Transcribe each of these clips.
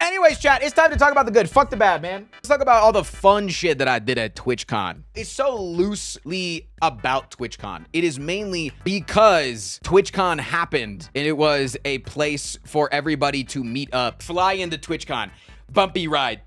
Anyways, chat, it's time to talk about the good. Fuck the bad, man. Let's talk about all the fun shit that I did at TwitchCon. It's so loosely about TwitchCon. It is mainly because TwitchCon happened and it was a place for everybody to meet up. Fly into TwitchCon. Bumpy ride.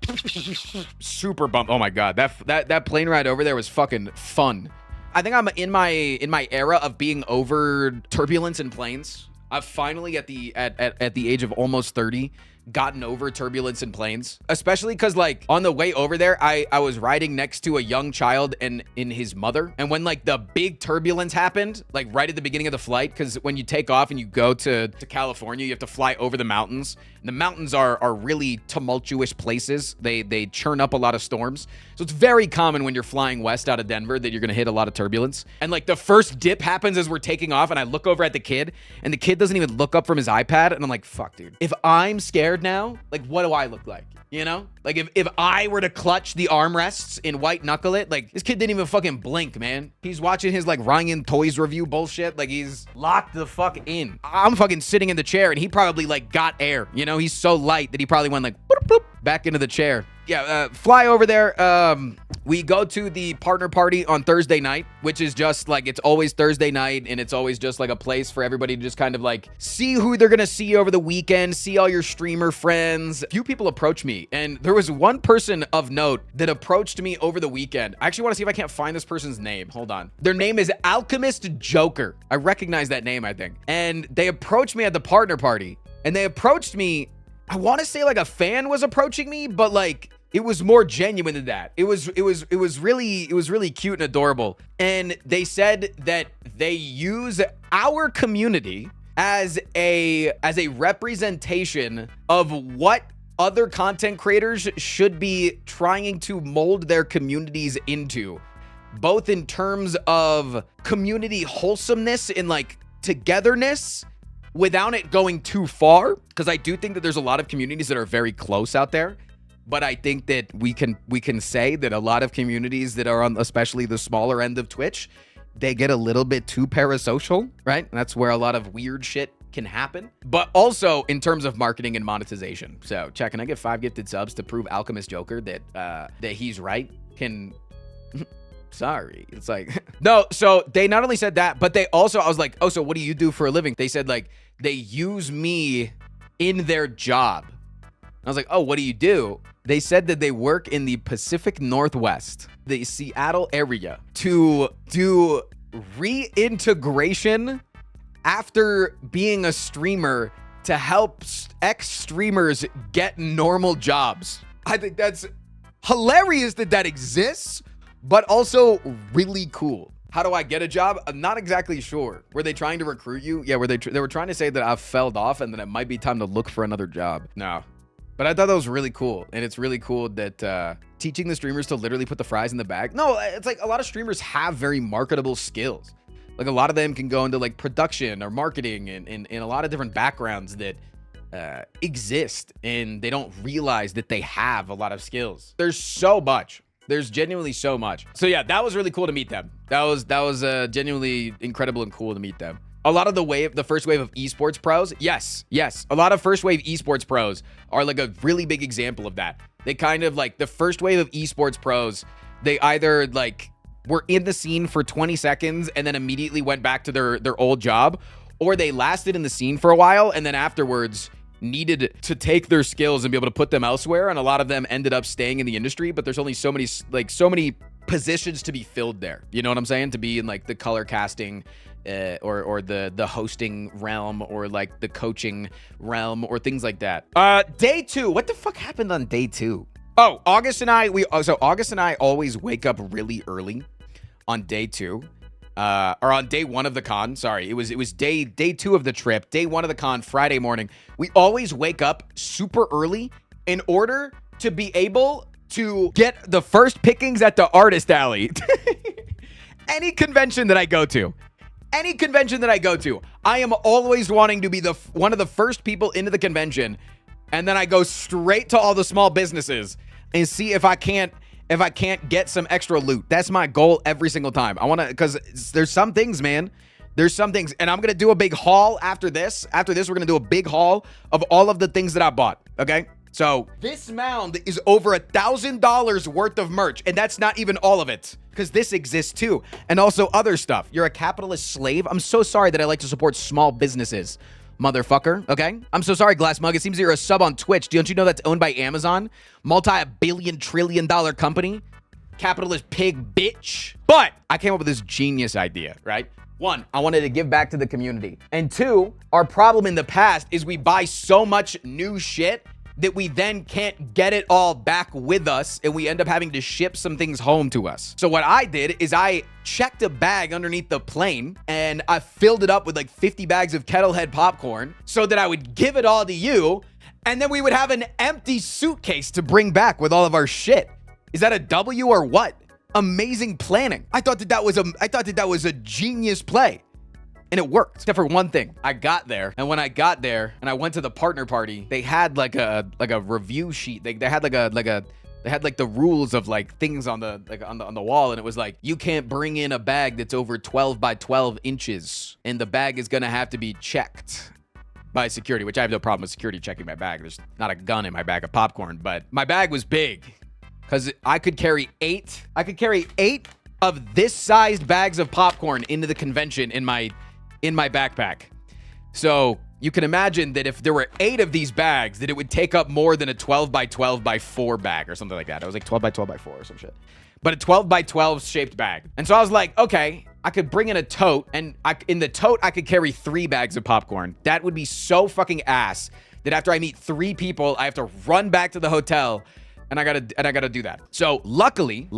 Super bump. Oh my god, that plane ride over there was fucking fun. I think I'm in my era of being over turbulence in planes. I've finally at the age of almost 30 gotten over turbulence in planes, especially because like on the way over there, I was riding next to a young child and his mother. And when like the big turbulence happened, like right at the beginning of the flight, because when you take off and you go to California, you have to fly over the mountains. And the mountains are really tumultuous places. They churn up a lot of storms. So it's very common when you're flying west out of Denver that you're gonna hit a lot of turbulence. And like the first dip happens as we're taking off and I look over at the kid and the kid doesn't even look up from his iPad. And I'm like, fuck, dude. If I'm scared now, like what do I look like? You know, like if I were to clutch the armrests and white knuckle it, like this kid didn't even fucking blink, man. He's watching his like Ryan Toys review bullshit. Like he's locked the fuck in. I'm fucking sitting in the chair and he probably like got air. You know, he's so light that he probably went like boop, boop, back into the chair. Yeah, fly over there. We go to the partner party on Thursday night, which is just like, it's always Thursday night and it's always just like a place for everybody to just kind of like see who they're gonna see over the weekend, see all your streamer friends. A few people approached me and there was one person of note that approached me over the weekend. I actually want to see if I can't find this person's name. Hold on. Their name is Alchemist Joker. I recognize that name, I think. And they approached me at the partner party and they approached me. I want to say like a fan was approaching me, but like it was more genuine than that. It was really cute and adorable. And they said that they use our community as a representation of what other content creators should be trying to mold their communities into, both in terms of community wholesomeness and like togetherness without it going too far. Because I do think that there's a lot of communities that are very close out there. But I think that we can say that a lot of communities that are on especially the smaller end of Twitch, they get a little bit too parasocial, right? And that's where a lot of weird shit can happen. But also in terms of marketing and monetization. So check, can I get 5 gifted subs to prove Alchemist Joker that he's right? Sorry. It's like, no, so they not only said that, but they also, I was like, oh, so what do you do for a living? They said like, they use me in their job. I was like, oh, what do you do? They said that they work in the Pacific Northwest, the Seattle area, to do reintegration after being a streamer to help ex-streamers get normal jobs. I think that's hilarious that that exists, but also really cool. How do I get a job? I'm not exactly sure. Were they trying to recruit you? Yeah, they were trying to say that I fell off and that it might be time to look for another job. No. But I thought that was really cool. And it's really cool that teaching the streamers to literally put the fries in the bag. No, it's like a lot of streamers have very marketable skills. Like a lot of them can go into like production or marketing and a lot of different backgrounds that exist. And they don't realize that they have a lot of skills. There's so much. There's genuinely so much. So yeah, that was really cool to meet them. That was genuinely incredible and cool to meet them. A lot of the first wave of esports pros, yes. A lot of first wave esports pros are like a really big example of that. They kind of like the first wave of esports pros, they either like were in the scene for 20 seconds and then immediately went back to their old job, or they lasted in the scene for a while and then afterwards needed to take their skills and be able to put them elsewhere. And a lot of them ended up staying in the industry, but there's only so many positions to be filled there. You know what I'm saying? To be in like the color casting, or the hosting realm, or like the coaching realm, or things like that. Day 2. What the fuck happened on day 2? Oh, August and I always wake up really early on day 2. Or on day 1 of the con. Sorry, it was day 2 of the trip. Day 1 of the con, Friday morning. We always wake up super early in order to be able to get the first pickings at the artist alley. Any convention that I go to, I am always wanting to be one of the first people into the convention, and then I go straight to all the small businesses and see if I can't get some extra loot. That's my goal every single time. I want to, because there's some things, man. There's some things, and I'm gonna do a big haul after this. After this, we're gonna do a big haul of all of the things that I bought. Okay. So this mound is over $1,000 worth of merch, and that's not even all of it, because this exists too, and also other stuff. You're a capitalist slave? I'm so sorry that I like to support small businesses, motherfucker, okay? I'm so sorry, Glass Mug. It seems you're a sub on Twitch. Don't you know that's owned by Amazon? Multi-billion trillion dollar company? Capitalist pig bitch. But I came up with this genius idea, right? One, I wanted to give back to the community. And two, our problem in the past is we buy so much new shit that we then can't get it all back with us, and we end up having to ship some things home to us. So what I did is I checked a bag underneath the plane, and I filled it up with like 50 bags of Kettlehead popcorn so that I would give it all to you, and then we would have an empty suitcase to bring back with all of our shit. Is that a W or what? Amazing planning. I thought that was a genius play. And it worked, except for one thing. I got there, and when I got there and I went to the partner party, they had like a review sheet. They had they had like the rules of like things on the wall, and it was like, you can't bring in a bag that's over 12 by 12 inches, and the bag is gonna have to be checked by security, which I have no problem with security checking my bag. There's not a gun in my bag of popcorn, but my bag was big because I could carry eight of this sized bags of popcorn into the convention in my backpack. So you can imagine that if there were 8 of these bags, that it would take up more than a 12 by 12 by 4 bag or something like that. It was like 12 by 12 by 4 or some shit. But a 12 by 12 shaped bag. And so I was like, okay, I could bring in a tote, and in the tote, I could carry 3 bags of popcorn. That would be so fucking ass that after I meet 3 people, I have to run back to the hotel, and I gotta do that. So luckily,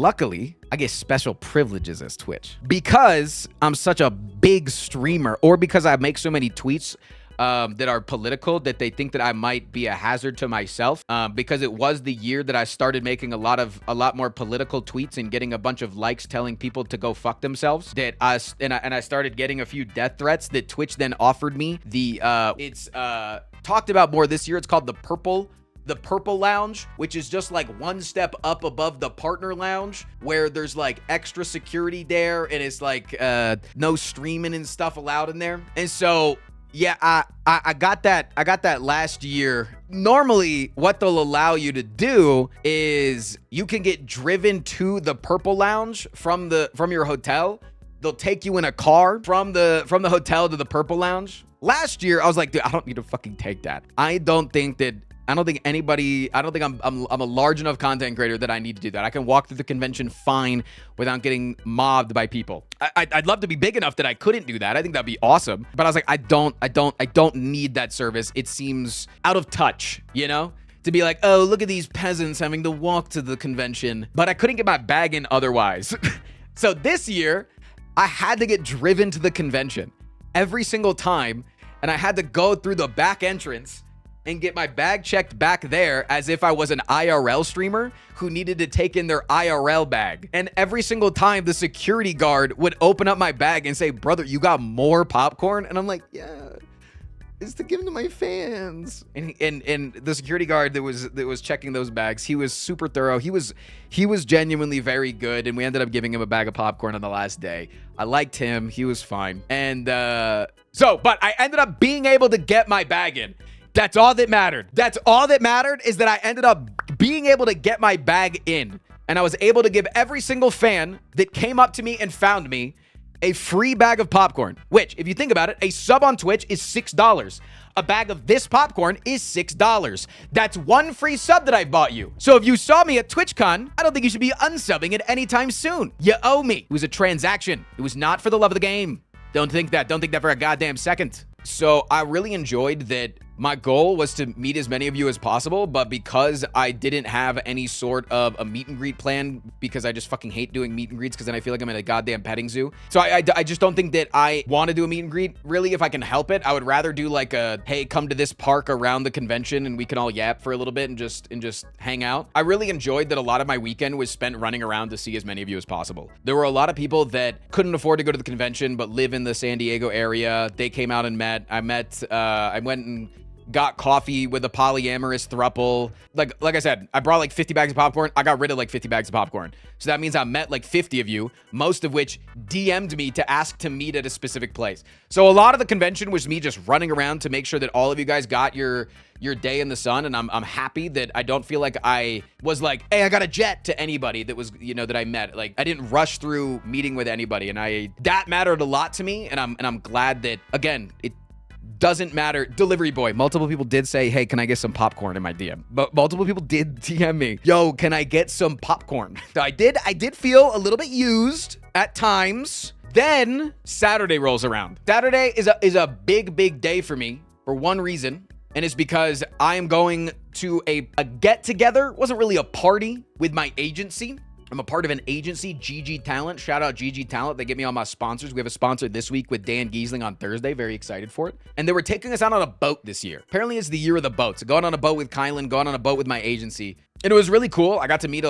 I get special privileges as Twitch because I'm such a big streamer, or because I make so many tweets that are political that they think that I might be a hazard to myself. Because it was the year that I started making a lot more political tweets and getting a bunch of likes telling people to go fuck themselves. That I started getting a few death threats that Twitch then offered me. It's talked about more this year. It's called the Purple Lounge, which is just like one step up above the partner lounge, where there's like extra security there, and it's like no streaming and stuff allowed in there. And so yeah, I got that last year. Normally what they'll allow you to do is you can get driven to the Purple Lounge from your hotel. They'll take you in a car from the hotel to the Purple Lounge. Last year I was like, dude, I don't need to fucking take that. I don't think I'm a large enough content creator that I need to do that. I can walk through the convention fine without getting mobbed by people. I'd love to be big enough that I couldn't do that. I think that'd be awesome. But I was like, I don't need that service. It seems out of touch, you know? To be like, oh, look at these peasants having to walk to the convention. But I couldn't get my bag in otherwise. So this year, I had to get driven to the convention every single time. And I had to go through the back entrance and get my bag checked back there as if I was an IRL streamer who needed to take in their IRL bag. And every single time the security guard would open up my bag and say, brother, you got more popcorn? And I'm like, yeah, it's to give to my fans. And the security guard that was checking those bags, he was super thorough. He was genuinely very good. And we ended up giving him a bag of popcorn on the last day. I liked him. He was fine. And but I ended up being able to get my bag in. That's all that mattered. That's all that mattered, is that I ended up being able to get my bag in. And I was able to give every single fan that came up to me and found me a free bag of popcorn, which, if you think about it, a sub on Twitch is $6. A bag of this popcorn is $6. That's one free sub that I bought you. So if you saw me at TwitchCon, I don't think you should be unsubbing it anytime soon. You owe me. It was a transaction. It was not for the love of the game. Don't think that for a goddamn second. So I really enjoyed that. My goal was to meet as many of you as possible, but because I didn't have any sort of a meet and greet plan, because I just fucking hate doing meet and greets because then I feel like I'm in a goddamn petting zoo. So I just don't think that I want to do a meet and greet, really, if I can help it. I would rather do like a, hey, come to this park around the convention and we can all yap for a little bit and just hang out. I really enjoyed that a lot of my weekend was spent running around to see as many of you as possible. There were a lot of people that couldn't afford to go to the convention but live in the San Diego area. They came out and met. I went and got coffee with a polyamorous throuple. Like I said, I brought like 50 bags of popcorn. I got rid of like 50 bags of popcorn. So that means I met like 50 of you, most of which DM'd me to ask to meet at a specific place. So a lot of the convention was me just running around to make sure that all of you guys got your day in the sun. And I'm happy that I don't feel like I was like, hey, I got a jet to anybody that was, you know, that I met. Like I didn't rush through meeting with anybody. And that mattered a lot to me. And I'm glad that, again, it doesn't matter. Delivery boy, multiple people did say, hey, can I get some popcorn in my DM? But multiple people did DM me, yo, can I get some popcorn? So I did feel a little bit used at times. Then Saturday rolls around. Saturday is a big day for me for one reason. And it's because I am going to a get together. Wasn't really a party with my agency. I'm a part of an agency, GG Talent. Shout out GG Talent. They get me all my sponsors. We have a sponsor this week with Dan Giesling on Thursday. Very excited for it. And they were taking us out on a boat this year. Apparently it's the year of the boat. So going on a boat with Kylan, going on a boat with my agency. And it was really cool. I got to meet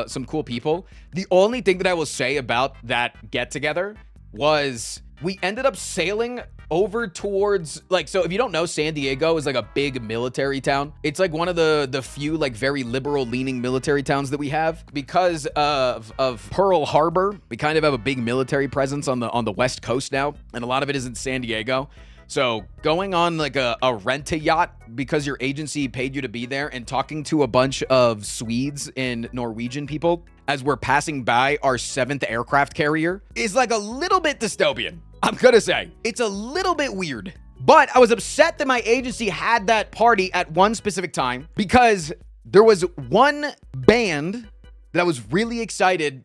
some cool people. The only thing that I will say about that get together was we ended up sailing over towards, like, so if you don't know, San Diego is like a big military town. It's like one of the few like very liberal leaning military towns that we have. Because of Pearl Harbor, we kind of have a big military presence on the West Coast now, and a lot of it is in San Diego. So going on like a rent-a-yacht because your agency paid you to be there, and talking to a bunch of Swedes and Norwegian people as we're passing by our 7th aircraft carrier is like a little bit dystopian. I'm gonna say it's a little bit weird, but I was upset that my agency had that party at one specific time because there was one band that I was really excited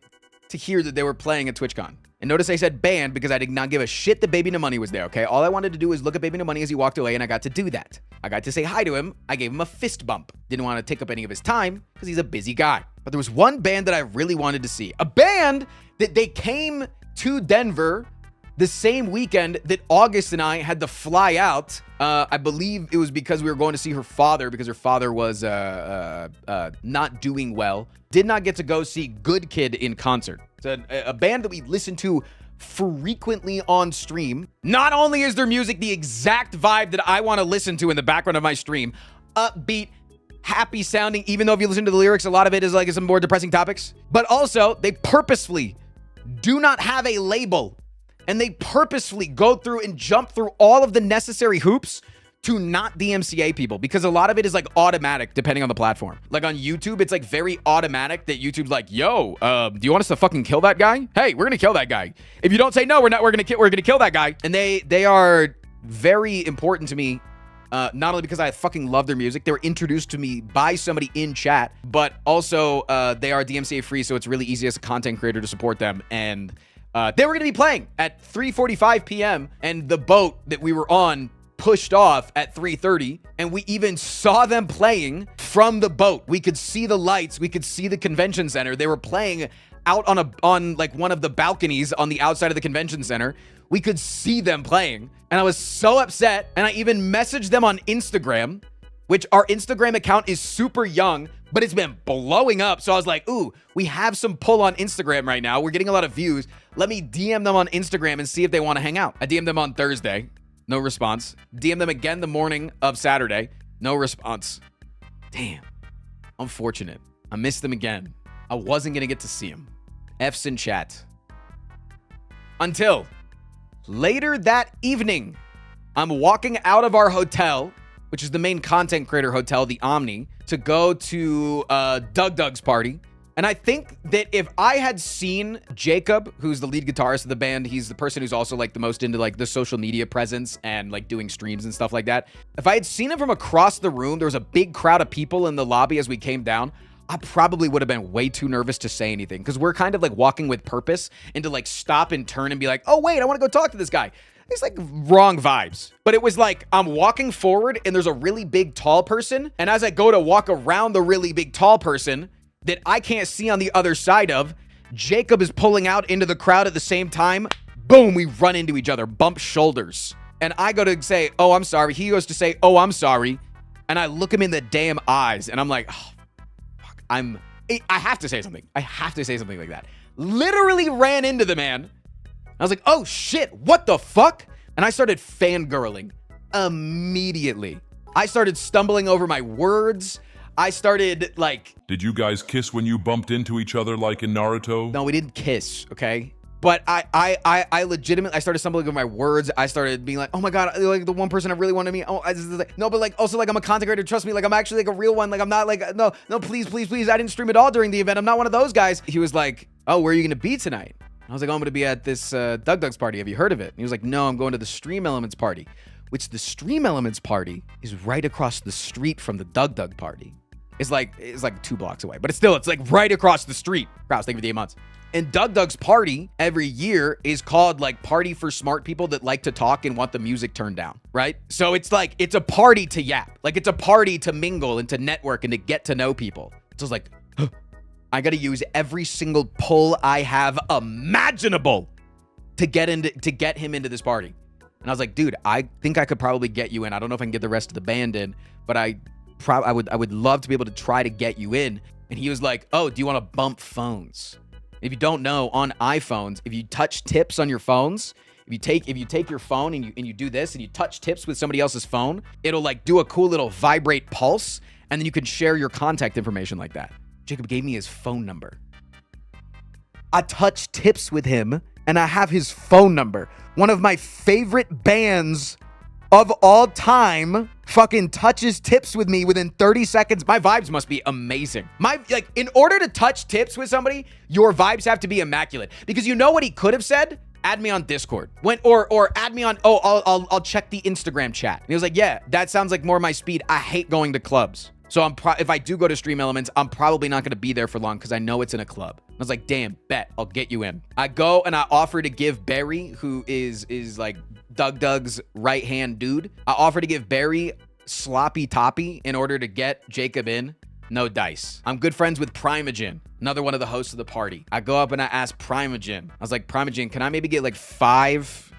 to hear that they were playing at TwitchCon. And notice I said band because I did not give a shit that Baby No Money was there, okay? All I wanted to do was look at Baby No Money as he walked away, and I got to do that. I got to say hi to him. I gave him a fist bump. Didn't want to take up any of his time because he's a busy guy. But there was one band that I really wanted to see. A band that they came to Denver the same weekend that August and I had to fly out. I believe it was because we were going to see her father because her father was not doing well. Did not get to go see Good Kid in concert. It's a band that we listen to frequently on stream. Not only is their music the exact vibe that I want to listen to in the background of my stream, upbeat, happy sounding, even though if you listen to the lyrics, a lot of it is like some more depressing topics, but also they purposefully do not have a label. And they purposefully go through and jump through all of the necessary hoops to not DMCA people, because a lot of it is like automatic depending on the platform. Like on YouTube, it's like very automatic that YouTube's like, yo, do you want us to fucking kill that guy? Hey, we're gonna kill that guy. If you don't say no, we're gonna kill that guy. And they are very important to me. Not only because I fucking love their music, they were introduced to me by somebody in chat, but also they are DMCA free, so it's really easy as a content creator to support them. And they were going to be playing at 3:45 p.m. and the boat that we were on pushed off at 3:30, and we even saw them playing from the boat. We could see the lights, we could see the convention center. They were playing out on like one of the balconies on the outside of the convention center. We could see them playing, and I was so upset, and I even messaged them on Instagram, which our Instagram account is super young, but it's been blowing up. So I was like, ooh, we have some pull on Instagram right now. We're getting a lot of views. Let me DM them on Instagram and see if they want to hang out. I DM'd them on Thursday. No response. DM them again the morning of Saturday. No response. Damn. Unfortunate. I missed them again. I wasn't going to get to see them. F's in chat. Until later that evening, I'm walking out of our hotel, which is the main content creator hotel, the Omni, to go to Doug's party. And I think that if I had seen Jacob, who's the lead guitarist of the band, he's the person who's also like the most into like the social media presence and like doing streams and stuff like that. If I had seen him from across the room, there was a big crowd of people in the lobby as we came down, I probably would have been way too nervous to say anything, because we're kind of like walking with purpose, and to like stop and turn and be like, oh wait, I want to go talk to this guy. It's like wrong vibes. But it was like I'm walking forward and there's a really big tall person, and as I go to walk around the really big tall person that I can't see on the other side of, Jacob is pulling out into the crowd at the same time. Boom, we run into each other, bump shoulders. And I go to say, oh, I'm sorry. He goes to say, oh, I'm sorry. And I look him in the damn eyes, and I'm like, oh, fuck, I have to say something. I have to say something like that. Literally ran into the man. I was like, oh shit, what the fuck? And I started fangirling immediately. I started stumbling over my words. I started like... Did you guys kiss when you bumped into each other like in Naruto? No, we didn't kiss, okay? But I legitimately, I started stumbling over my words. I started being like, oh my God, like the one person I really wanted to meet. Oh, no, but like, also like I'm a content creator. Trust me, like I'm actually like a real one. Like I'm not like, no, please. I didn't stream at all during the event. I'm not one of those guys. He was like, oh, where are you going to be tonight? I was like, oh, I'm going to be at this Doug's party. Have you heard of it? And he was like, no, I'm going to the Stream Elements party, which the Stream Elements party is right across the street from the Doug party. It's like 2 blocks away, but it's like right across the street. Kraus, thank you for the 8 months. And Doug's party every year is called like Party for Smart People that like to talk and want the music turned down, right? So it's like, it's a party to yap. Like it's a party to mingle and to network and to get to know people. So it's like, I got to use every single pull I have imaginable to get him into this party. And I was like, dude, I think I could probably get you in. I don't know if I can get the rest of the band in, but I would love to be able to try to get you in. And he was like, oh, do you want to bump phones? If you don't know, on iPhones, if you touch tips on your phones, if you take your phone and you do this and you touch tips with somebody else's phone, it'll like do a cool little vibrate pulse, and then you can share your contact information like that. Jacob gave me his phone number. I touched tips with him and I have his phone number. One of my favorite bands of all time fucking touches tips with me within 30 seconds. My vibes must be amazing. In order to touch tips with somebody, your vibes have to be immaculate. Because you know what he could have said? Add me on Discord. Or add me on, I'll check the Instagram chat. And he was like, yeah, that sounds like more my speed. I hate going to clubs. So if I do go to Stream Elements, I'm probably not going to be there for long because I know it's in a club. I was like, damn, bet, I'll get you in. I go and I offer to give Barry, who is like Doug's right-hand dude, I offer to give Barry sloppy toppy in order to get Jacob in. No dice. I'm good friends with Primogen, another one of the hosts of the party. I go up and I ask Primogen. I was like, Primogen, can I maybe get like 5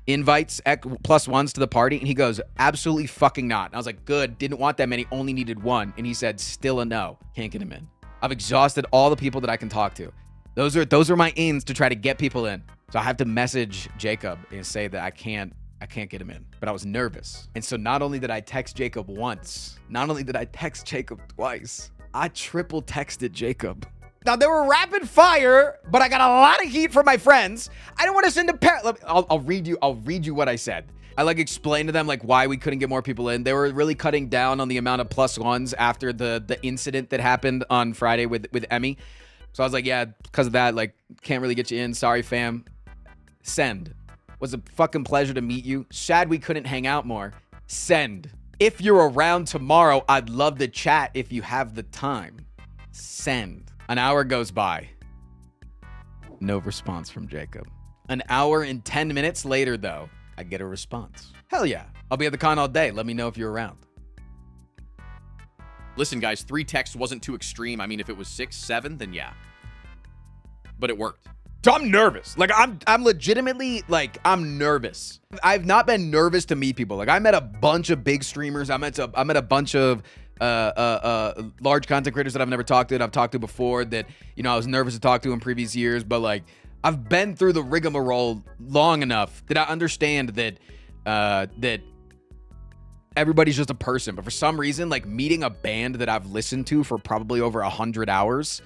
invites plus ones to the party? And he goes, absolutely fucking not. And I was like, good, didn't want that many, only needed 1. And he said, still a no. Can't get him in. I've exhausted all the people that I can talk to. Those are my ins to try to get people in. So I have to message Jacob and say that I can't get him in. But I was nervous. And so not only did I text Jacob once, not only did I text Jacob twice, I triple texted Jacob. Now, they were rapid fire, but I got a lot of heat from my friends. I didn't want to send a pair. I'll read you what I said. I like explained to them like why we couldn't get more people in. They were really cutting down on the amount of plus ones after the incident that happened on Friday with Emmy. So I was like, yeah, because of that, like, can't really get you in. Sorry, fam. Send. Was a fucking pleasure to meet you. Sad we couldn't hang out more. Send. If you're around tomorrow, I'd love to chat if you have the time. Send. An hour goes by. No response from Jacob. An hour and 10 minutes later, though, I get a response. Hell yeah. I'll be at the con all day. Let me know if you're around. Listen, guys, 3 texts wasn't too extreme. I mean, if it was 6, 7, then yeah. But it worked. So I'm nervous. Like I'm legitimately like I'm nervous. I've not been nervous to meet people. Like I met a bunch of big streamers. I met a bunch of large content creators that I've never talked to, I've talked to before that, you know, I was nervous to talk to in previous years, but like I've been through the rigmarole long enough that I understand that that everybody's just a person. But for some reason, like meeting a band that I've listened to for probably over 100 hours,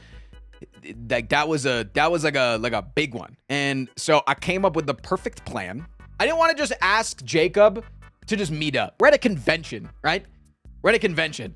like that was like a big one. And so I came up with the perfect plan. I didn't want to just ask Jacob to just meet up. We're at a convention, right? We're at a convention.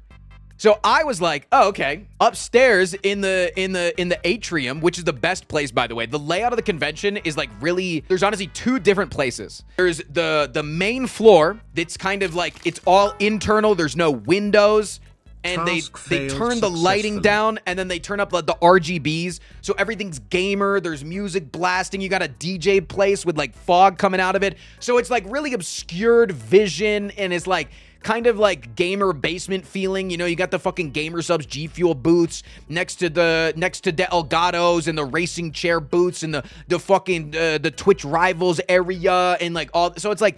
So I was like, oh, okay. Upstairs in the atrium, which is the best place, by the way. The layout of the convention is like really, there's honestly 2 different places. There's the main floor that's kind of like, it's all internal. There's no windows. And they turn the lighting down, and then they turn up the RGBs. So everything's gamer. There's music blasting. You got a DJ place with like fog coming out of it. So it's like really obscured vision, and it's like kind of like gamer basement feeling. You know, you got the fucking Gamer Subs G Fuel booths next to the Elgatos and the racing chair booths and the fucking the Twitch Rivals area and like all. So it's like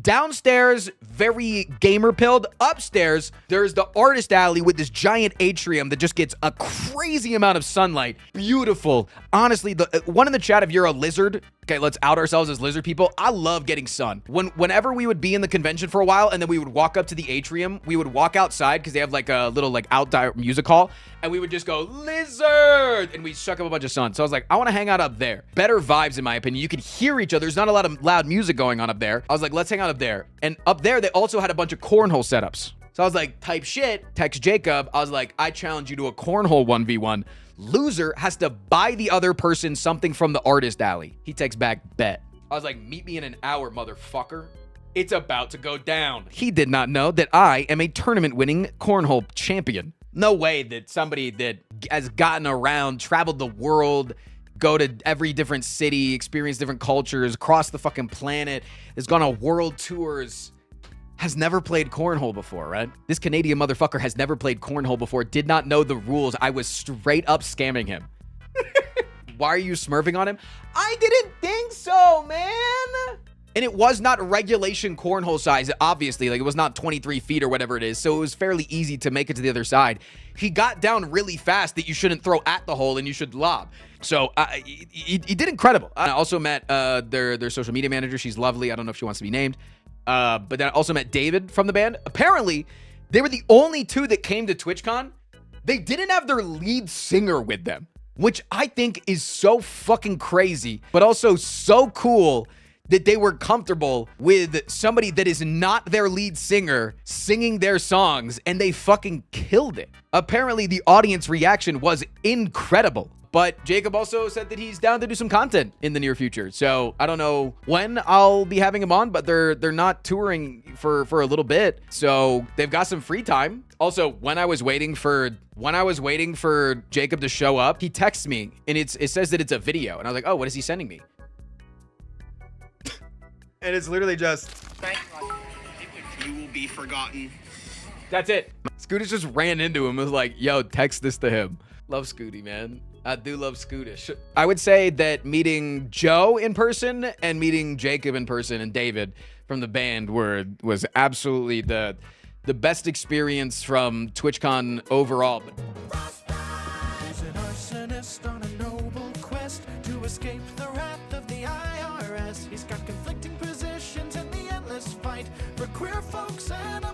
downstairs, very gamer pilled. Upstairs, there's the artist alley with this giant atrium that just gets a crazy amount of sunlight. Beautiful. Honestly, the one in the chat, if you're a lizard okay, let's out ourselves as lizard people. I love getting sun. Whenever we would be in the convention for a while and then we would walk up to the atrium, we would walk outside because they have like a little like outdoor music hall, and we would just go lizard, and we suck up a bunch of sun. So I was like, I want to hang out up there. Better vibes in my opinion. You could hear each other. There's not a lot of loud music going on up there. I was like, let's hang out up there. And up there, they also had a bunch of cornhole setups. So I was like, type shit, text Jacob. I was like, I challenge you to a cornhole 1v1. Loser has to buy the other person something from the artist alley. He texts back, bet. I was like, meet me in an hour, motherfucker. It's about to go down. He did not know that I am a tournament-winning cornhole champion. No way that somebody that has gotten around, traveled the world, go to every different city, experience different cultures, cross the fucking planet, has gone on world tours, has never played cornhole before, right? This Canadian motherfucker has never played cornhole before, did not know the rules. I was straight up scamming him. Why are you smurfing on him? I didn't think so, man. And it was not regulation cornhole size, obviously. Like, it was not 23 feet or whatever it is. So it was fairly easy to make it to the other side. He got down really fast that you shouldn't throw at the hole and you should lob. So he did incredible. I also met their social media manager. She's lovely. I don't know if she wants to be named. But then I also met David from the band. Apparently, they were the only two that came to TwitchCon. They didn't have their lead singer with them, which I think is so fucking crazy, but also so cool that they were comfortable with somebody that is not their lead singer singing their songs, and they fucking killed it. Apparently, the audience reaction was incredible. But Jacob also said that he's down to do some content in the near future. So I don't know when I'll be having him on, but they're not touring for a little bit. So they've got some free time. Also, when I was waiting for Jacob to show up, he texts me and it says that it's a video. And I was like, oh, what is he sending me? And it's literally just, you will be forgotten. That's it. Scootish just ran into him and was like, yo, text this to him. Love Scooty, man. I do love Scootish. I would say that meeting Joe in person and meeting Jacob in person and David from the band was absolutely the best experience from TwitchCon overall. He's an arsonist on a noble quest to escape the wrath of the IRS. He's got conflicting positions in the endless fight for queer folks and a